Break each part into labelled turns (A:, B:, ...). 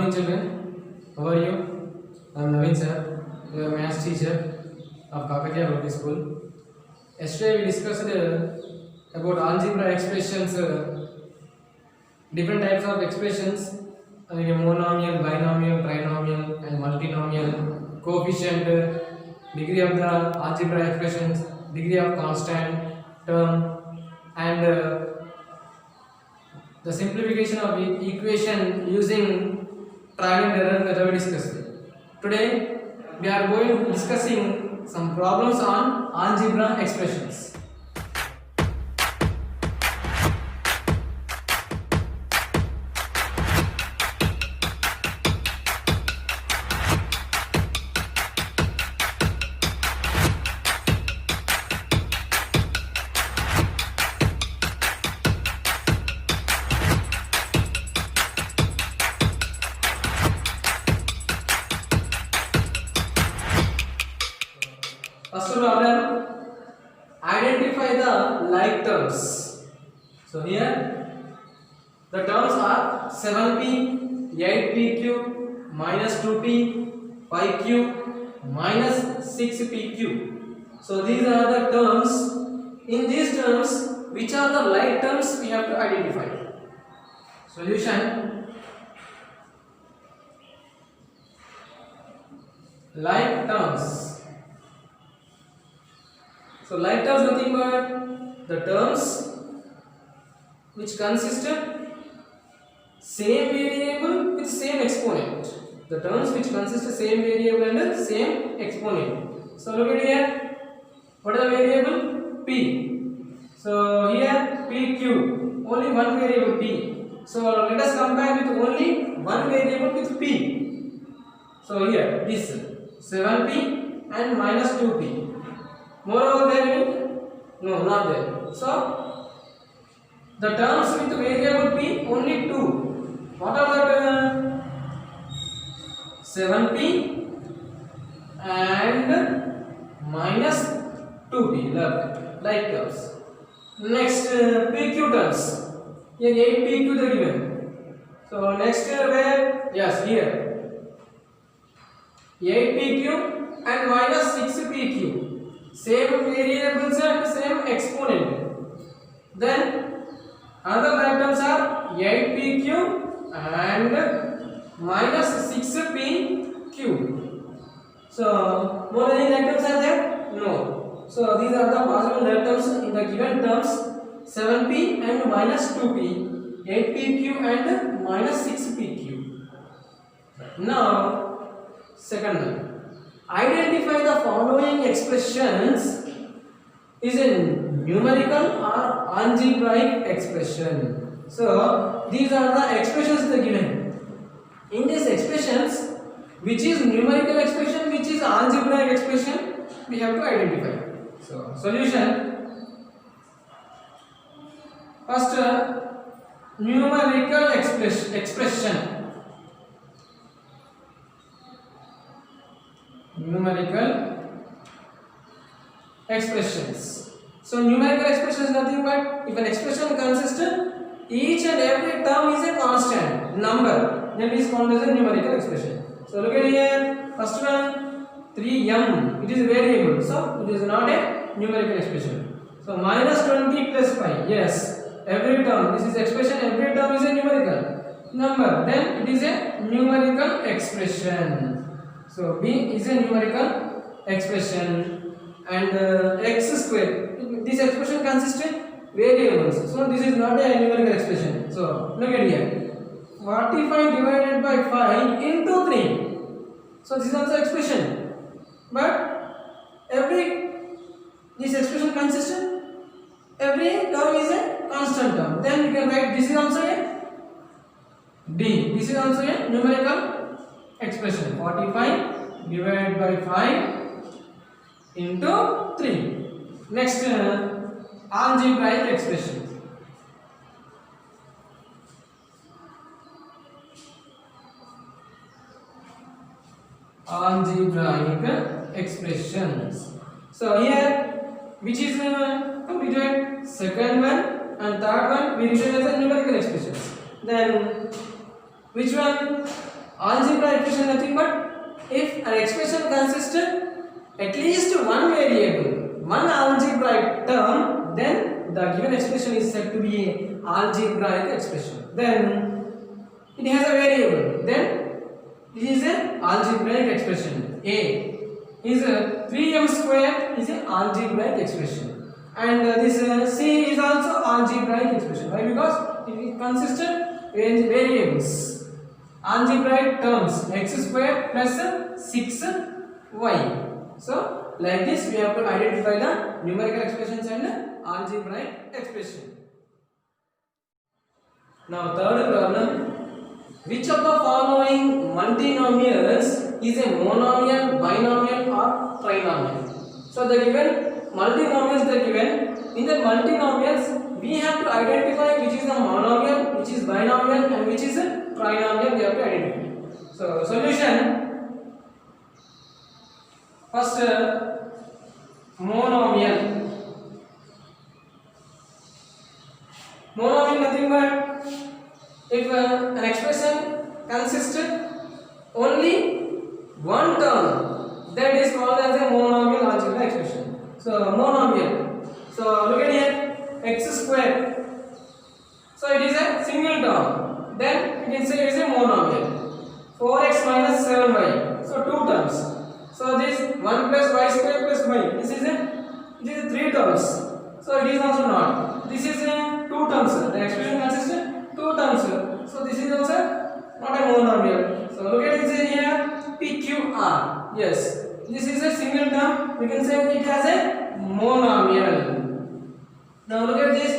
A: morning, children. How are you? I am Naveen sir, your maths teacher of Kakatiya Public School. Yesterday we discussed about algebra expressions, different types of expressions, monomial, binomial, trinomial, and multinomial, coefficient, degree of the algebra expressions, degree of constant term, and the simplification of equation using trial and error method we discussed. Today we are going to discussing some problems on algebra expressions. First problem, identify the like terms. So here the terms are 7p, 8p cube, minus 2p, 5q, minus 6pq. So these are the terms. In these terms, which are the like terms we have to identify. Solution: like terms. So like terms nothing but the terms which consist of same variable with same exponent. The terms which consist of same variable and same exponent. So look at here. What is the variable? P. So here p cube, only one variable p. So let us compare with only one variable with p. So here this 7p and minus 2p. Moreover, there no, not there. So the terms with variable p only two. What are the 7p and minus 2p left, like terms. Next pq terms. Here 8pq they given. So next where? Yes, here 8pq and minus 6pq. Same variables and same exponent. Then other like terms are 8pq and minus 6pq. So more than like terms are there? No. So these are the possible like terms in the given terms: 7p and minus 2p, 8pq and minus 6pq. Now second one. Identify the following expressions is a numerical or algebraic expression. So these are the expressions they given. In these expressions, which is numerical expression, which is algebraic expression, we have to identify. So solution: first numerical expression. Numerical expressions. So numerical expression is nothing but if an expression consists each and every term is a constant number, then it is called as a numerical expression. So look at here, first one 3m, it is a variable, so it is not a numerical expression. So minus 20 plus 5, yes, every term, this is expression, every term is a numerical number, then it is a numerical expression. So b is a numerical expression, and x square, this expression consists of variables, so this is not a numerical expression. So look at here, 45 divided by 5 into 3, so this is also expression, but this expression consists of every term is a constant term, then you can write this is also a d, this is also a numerical expression. 45 divided by 5 into 3. Next algebraic expression. Algebraic expressions. So here which is completed, second one and third one we written as a numerical expressions. Then which one? algebra expression nothing but if an expression consists at least one variable, one algebraic term, then the given expression is said to be a algebraic expression. Then it has a variable, then it is a algebraic expression. A is a 3m square is a algebraic expression, and this C is also algebraic expression. Why? Because it consists of variables, algebraic terms, x square plus 6y. So like this we have to identify the numerical expressions and algebraic expression. Now third problem, which of the following multinomials is a monomial, binomial or trinomial? So the given multinomials are given. In the multinomials we have to identify which is the monomial, which is binomial and which is a trinomial. We have to identify. So solution, first monomial. Monomial nothing but if an expression consists only one term, that is called as a monomial algebra expression. So monomial. So look at here, x square. So it is a single term. Then we can say it is a monomial. 4x minus 7y. So two terms. So this 1 plus y square plus y. This is three terms. So it is also not. This is two terms. The expression consists of two terms. So this is also not a monomial. So look at this here, PQR. Yes, this is a single term. We can say it has a monomial. Now look at this.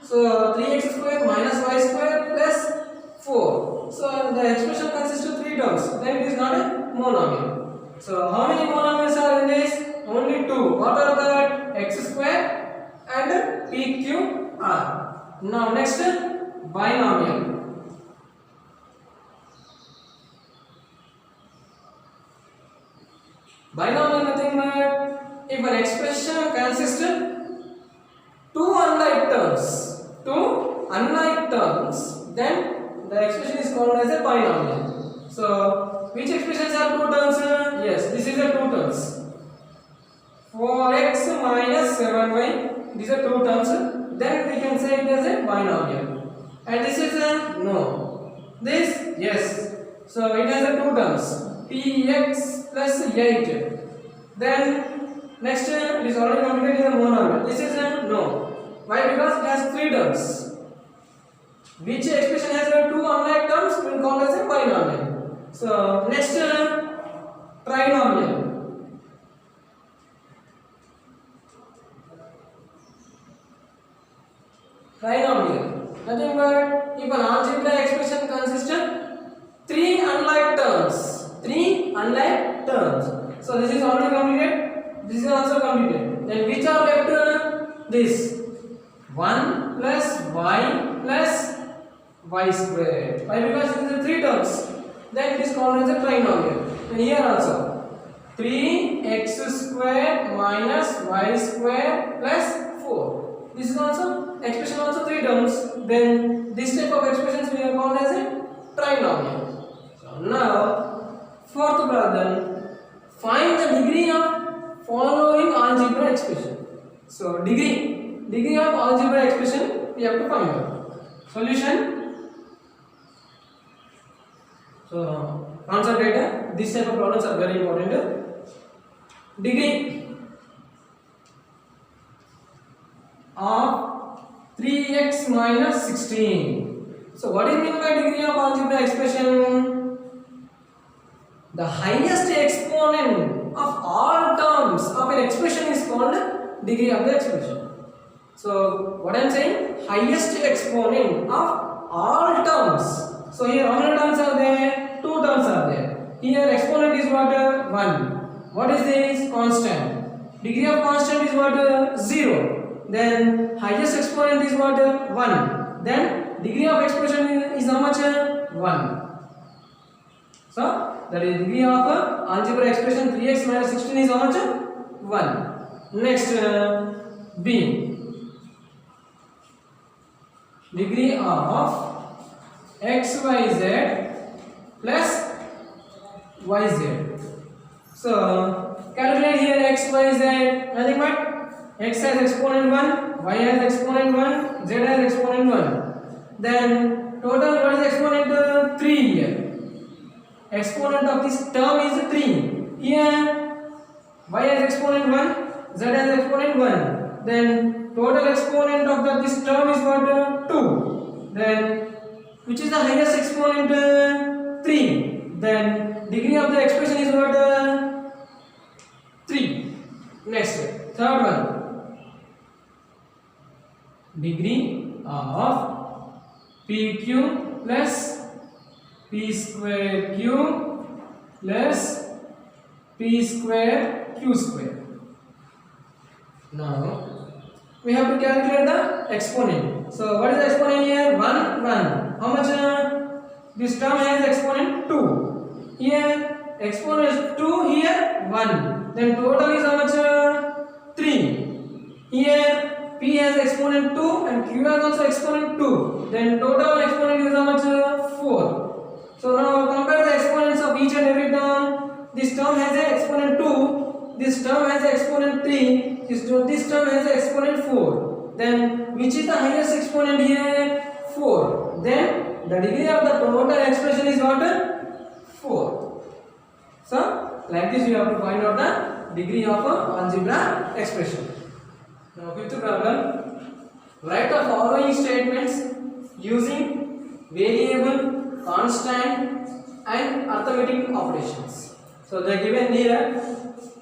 A: So 3x square minus y square plus 4. So the expression consists of three terms. Then it is not a monomial. So how many monomials are in this? Only two. What are that? X square and PQR. Now next, binomial. Binomial nothing but if an expression consists of two unlike terms, then the expression is called as a binomial. So which expressions are two terms? Yes, this is a two terms. 4x minus 7y. These are two terms. Then we can say it as a binomial. And this is a no. This yes. So it has a two terms. Px plus 8. Then next it is already completed in a monomial. This is a no. Why? Because it has three terms. Which expression has two unlike terms we will call as a binomial. So next, trinomial. Trinomial. Nothing but if an algebra expression consists of three unlike terms. So this is already completed. This is also completed. Then which are left? This 1 plus y plus y square. Why? Because it is three terms. Then it is called as a trinomial. And here also 3x square minus y square plus 4. This is also expression also three terms. Then this type of expressions we are called as a trinomial. So now fourth problem, find the degree of following algebra expression. So degree of algebra expression we have to find out. Solution. So concentrate. These type of problems are very important. Degree of 3x minus 16. So what is meant by degree of algebra expression? The highest exponent of all terms of an expression is called degree of the expression. So what I am saying, highest exponent of all terms. So here how many terms are there? Two terms are there. Here exponent is what? 1. What is this? Constant. Degree of constant is what? 0. Then highest exponent is what? 1. Then degree of expression is how much? 1. So that is degree of algebra expression 3x minus 16 is how much? 1. Next, B. Degree of xyz plus yz. So calculate here x, y, z. Nothing but x has exponent 1, y has exponent 1, z has exponent 1. Then total what is exponent 3 here. Exponent of this term is 3. Here y has exponent 1, z has exponent 1. Then total exponent of this term is what? 2. Then which is the highest exponent? 3. Then degree of the expression is what? 3. Next, third one. Degree of PQ plus P square Q plus P square Q square. Now we have to calculate the exponent. So what is the exponent here? 1, 1. How much? This term has exponent 2. Here exponent is 2. Here 1. Then total is how much? 3. Here P has exponent 2 and Q has also exponent 2. Then total exponent is how much? 4. So now compare the exponents of each and every term. This term has an exponent 2. This term has an exponent 3. This term has an exponent 4. Then which is the highest exponent here? 4. Then the degree of the total expression is what? 4. So like this you have to find out the degree of a algebra expression. Now fifth problem. Write the following statements using variable, constant and arithmetic operations. So they are given here.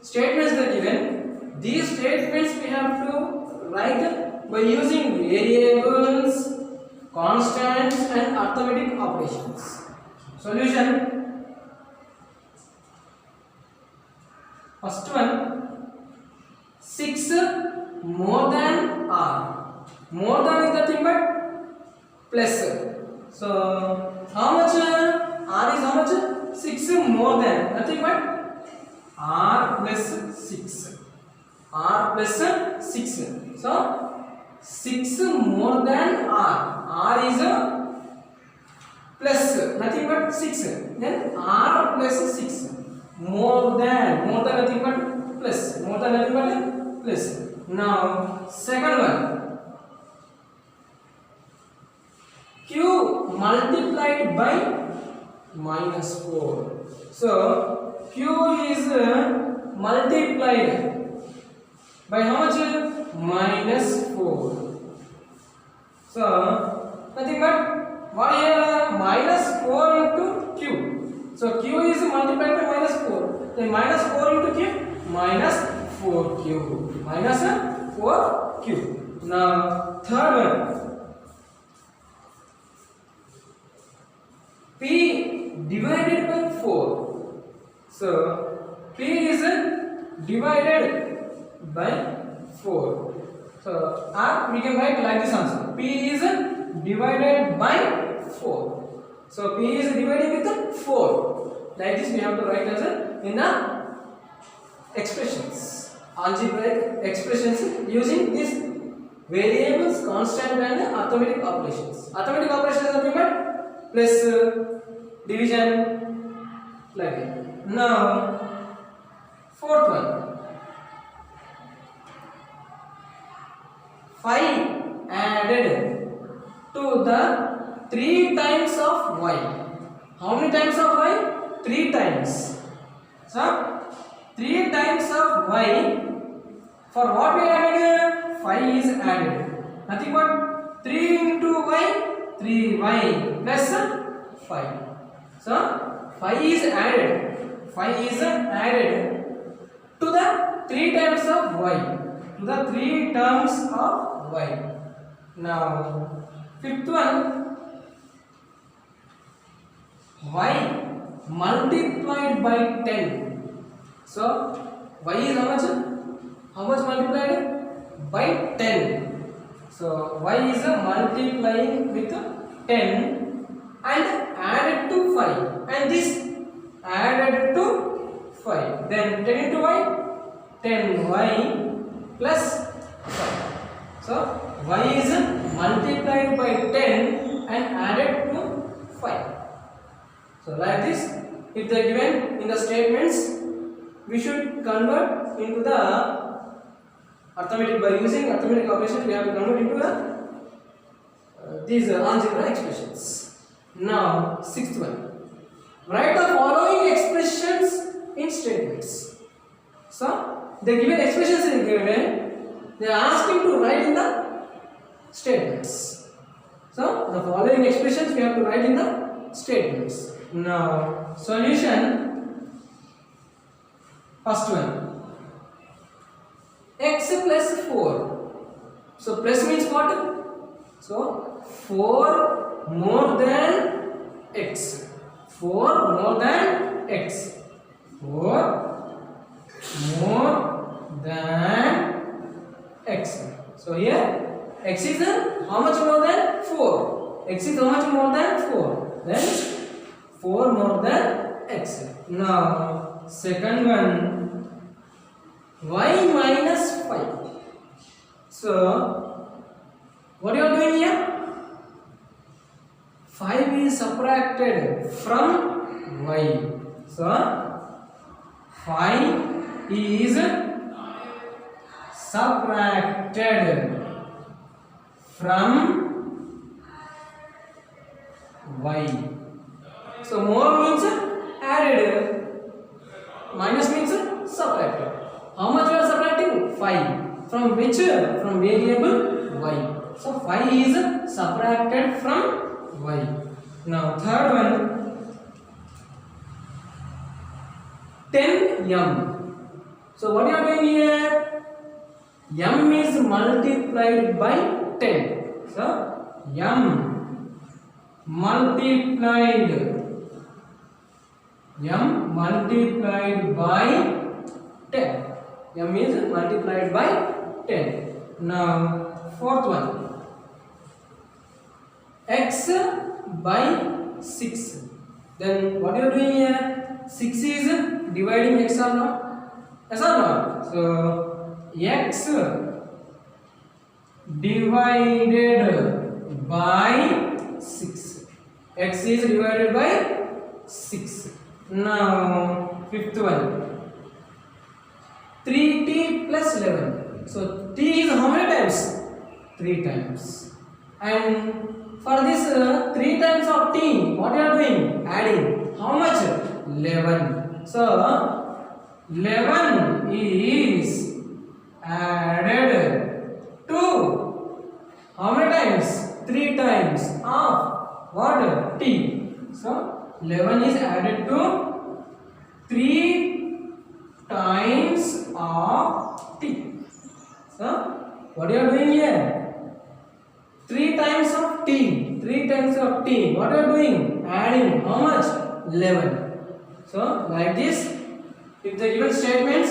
A: Statements are given. These statements we have to write by using variables, constants and arithmetic operations. Solution. First one, 6 more than r. More than is nothing but plus. So how much r is how much? 6 more than nothing but r plus 6. R plus 6. So 6 more than r. R is a plus nothing but 6. Then r plus 6. More than nothing but plus. More than nothing but plus. Now second one. Q multiplied by minus 4. So Q is multiplied by how much? Minus 4. So nothing but what here? Minus 4 into Q. So Q is multiplied by minus 4. Then minus 4 into Q? Minus 4Q. Minus 4Q. Now third one. P divided by 4. So P is divided by 4. So R we can write like this answer. P is divided by 4. So P is divided with 4. Like this we have to write as in the expressions. Algebraic expressions using these variables, constant and arithmetic operations. Arithmetic operations are nothing but plus, division, like that. Now fourth one. 5 added to the 3 times of y. How many times of y? 3 times. So 3 times of y. For what we added? 5 is added. Nothing but 3 into y. 3y plus 5. So 5 is added. 5 is added to the 3 times of y. To the 3 terms of y. Now fifth one. Y multiplied by 10. So y is how much? How much multiplied? By 10. So y is multiplying with 10 and added to 5. And this added to 5. Then 10 into y? 10y plus 5. So y is multiplied by 10 and added to 5. So like this if they are given in the statements, we should convert into the arithmetic. By using arithmetic operations, we have to convert into these algebra expressions. Now, sixth one. Write the following expressions in statements. So, the given expressions are given. They are asking to write in the statements. So, the following expressions we have to write in the statements. Now, solution. First one. X plus 4. So, plus means what? So, 4 more than x. 4 more than x. 4 more than x. So here x is how much more than 4? X is how much more than 4? Then 4 more than x. Now second one, y minus 5. So what you are doing here? 5 is subtracted from y. So 5 is subtracted from y. So more means added, minus means subtracted. How much we are subtracting? 5. From which? From variable y. So 5 is subtracted from y. Now third one, 10m. So what you are doing here? M is multiplied by 10. So m multiplied by 10. M is multiplied by 10. Now fourth one, x by 6. Then what you are doing here? 6 is dividing x or not? Yes or not? So x divided by 6. X is divided by 6. Now fifth one, 3t plus 11. So t is how many times? 3 times. And for this 3 times of t, what you are doing? Adding. How much? 11. So 11 is added to how many times? 3 times of what? T. So 11 is added to 3 times of t. So what you are doing here? 3 times of t. 3 times of t. What are you doing? Adding. How much? 11. So like this, if the given statements,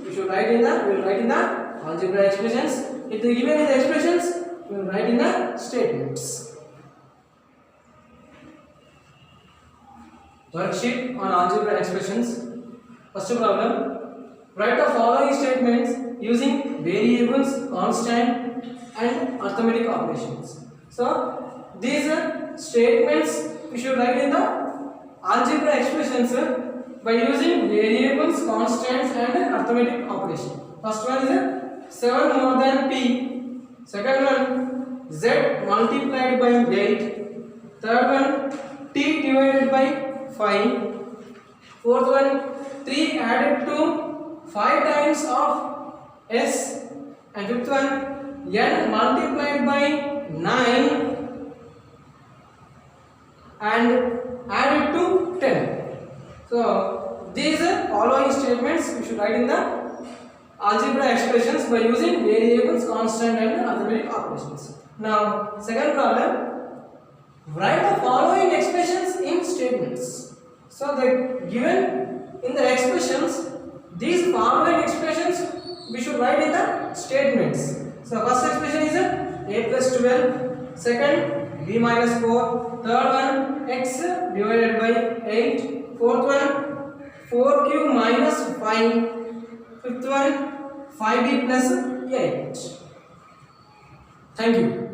A: we should write in the, we will write in the algebra expressions. If the given in the expressions, we will write in the statements. Worksheet on algebra expressions. First problem. Write the following statements using variables, constant and arithmetic operations. So these statements we should write in the algebra expressions by using variables, constants and arithmetic operation. First one is 7 more than p. Second one, z multiplied by 8. Third one, t divided by 5. Fourth one, 3 added to 5 times of s. And fifth one, n multiplied by 9 and added to 10. So these following statements we should write in the algebra expressions by using variables, constant and arithmetic operations. Now second problem, write the following expressions in statements. So the given in the expressions, these following expressions we should write in the statements. So first expression is a plus 12, second b minus 4, third one x divided by 8, fourth one 4q minus 5, fifth one 5b plus 8. Thank you.